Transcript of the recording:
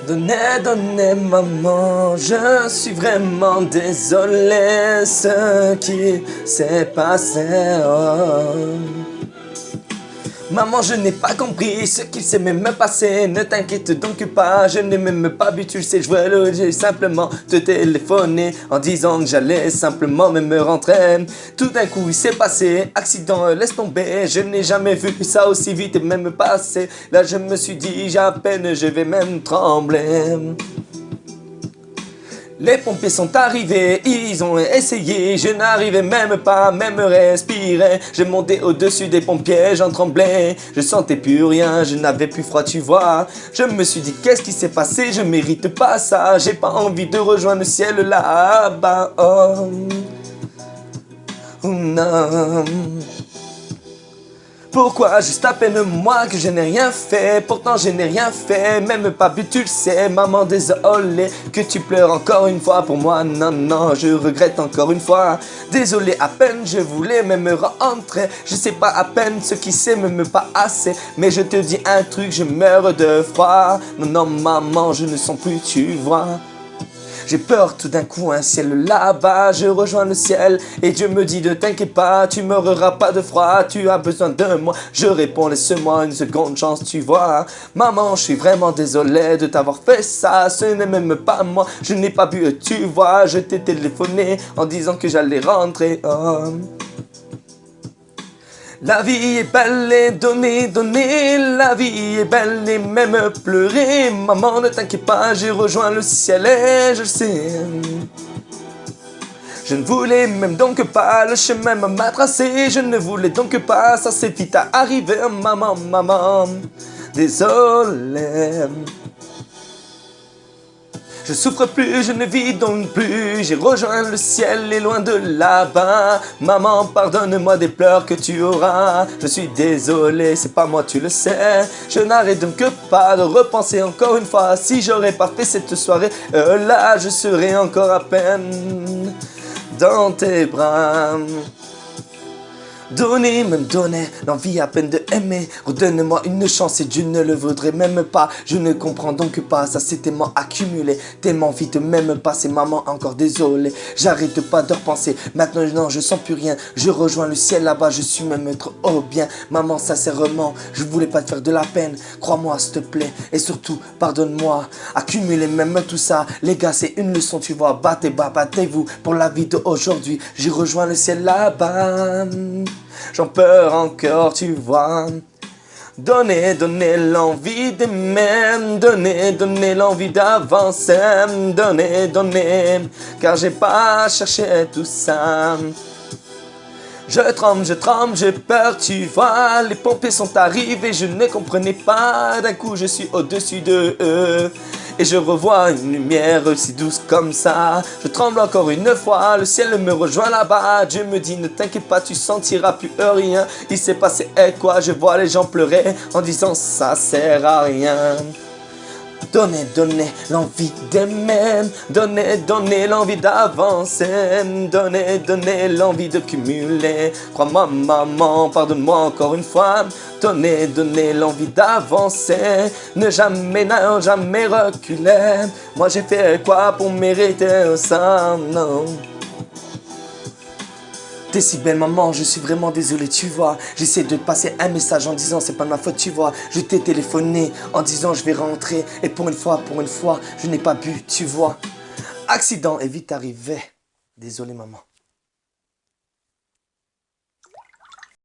Pardonnez, maman, je suis vraiment désolé ce qui s'est passé. Oh. Maman, je n'ai pas compris ce qu'il s'est même passé. Ne t'inquiète donc pas, je n'ai même pas bu, tu le sais, j'ai simplement te téléphoné en disant que j'allais simplement me rentrer. Tout d'un coup, il s'est passé, accident, laisse tomber. Je n'ai jamais vu ça aussi vite et même passé. Là, je me suis dit, j'ai à peine, je vais même trembler. Les pompiers sont arrivés, ils ont essayé, je n'arrivais même pas à même respirer. J'ai monté au-dessus des pompiers, j'en tremblais, je sentais plus rien, je n'avais plus froid, tu vois. Je me suis dit, qu'est-ce qui s'est passé, je mérite pas ça, j'ai pas envie de rejoindre le ciel là-bas. Oh, non. Pourquoi juste à peine moi que je n'ai rien fait? Pourtant je n'ai rien fait, même pas bu, tu le sais. Maman, désolé que tu pleures encore une fois pour moi. Non, non, je regrette encore une fois. Désolé, à peine je voulais même rentrer. Je sais pas à peine ce qui s'est même pas assez. Mais je te dis un truc, je meurs de froid. Non, non, maman, je ne sens plus, tu vois. J'ai peur tout d'un coup, un ciel là-bas, je rejoins le ciel et Dieu me dit, ne t'inquiète pas, tu meureras pas de froid, tu as besoin de moi. Je réponds, laisse-moi une seconde chance, tu vois. Maman, je suis vraiment désolé de t'avoir fait ça, ce n'est même pas moi, je n'ai pas bu, tu vois. Je t'ai téléphoné en disant que j'allais rentrer. Oh. La vie est belle et donnée, la vie est belle et même pleurer. Maman, ne t'inquiète pas, j'ai rejoint le ciel et je le sais. Je ne voulais même donc pas, le chemin m'a tracé. Je ne voulais donc pas, ça s'est vite arrivé. Maman, maman, désolé. Je souffre plus, je ne vis donc plus. J'ai rejoint le ciel et loin de là-bas. Maman, pardonne-moi des pleurs que tu auras. Je suis désolé, c'est pas moi, tu le sais. Je n'arrête donc pas de repenser encore une fois. Si j'aurais pas fait cette soirée, là je serais encore à peine dans tes bras. Donner, me donner l'envie à peine de aimer. Redonne-moi une chance et Dieu ne le voudrait même pas. Je ne comprends donc pas, ça s'est tellement accumulé, tellement vite même passé. Maman, encore désolé, j'arrête pas de repenser. Maintenant non, je sens plus rien, je rejoins le ciel là-bas, je suis même trop bien. Maman, sincèrement, je voulais pas te faire de la peine. Crois-moi s'il te plaît, et surtout pardonne-moi. Accumuler même tout ça, les gars, c'est une leçon, tu vois. Battez-vous pour la vie d'aujourd'hui. J'ai rejoint le ciel là-bas. J'en peur encore, tu vois. Donnez l'envie d'aimer. Donnez l'envie d'avancer. Donnez, car j'ai pas cherché tout ça. Je tremble, j'ai peur, tu vois. Les pompiers sont arrivés, je ne comprenais pas. D'un coup, je suis au-dessus de eux. Et je revois une lumière si douce comme ça. Je tremble encore une fois, le ciel me rejoint là-bas. Dieu me dit, ne t'inquiète pas, tu sentiras plus rien. Il s'est passé quoi? Je vois les gens pleurer en disant, ça sert à rien. Donnez l'envie d'aimer. Donnez l'envie d'avancer. Donnez l'envie de cumuler. Crois-moi maman, pardonne-moi encore une fois. Donnez l'envie d'avancer. Ne jamais reculer. Moi j'ai fait quoi pour mériter ça? Non. T'es si belle maman, je suis vraiment désolé, tu vois. J'essaie de te passer un message en disant c'est pas de ma faute, tu vois. Je t'ai téléphoné en disant je vais rentrer. Et pour une fois, je n'ai pas bu, tu vois. Accident est vite arrivé. Désolé maman.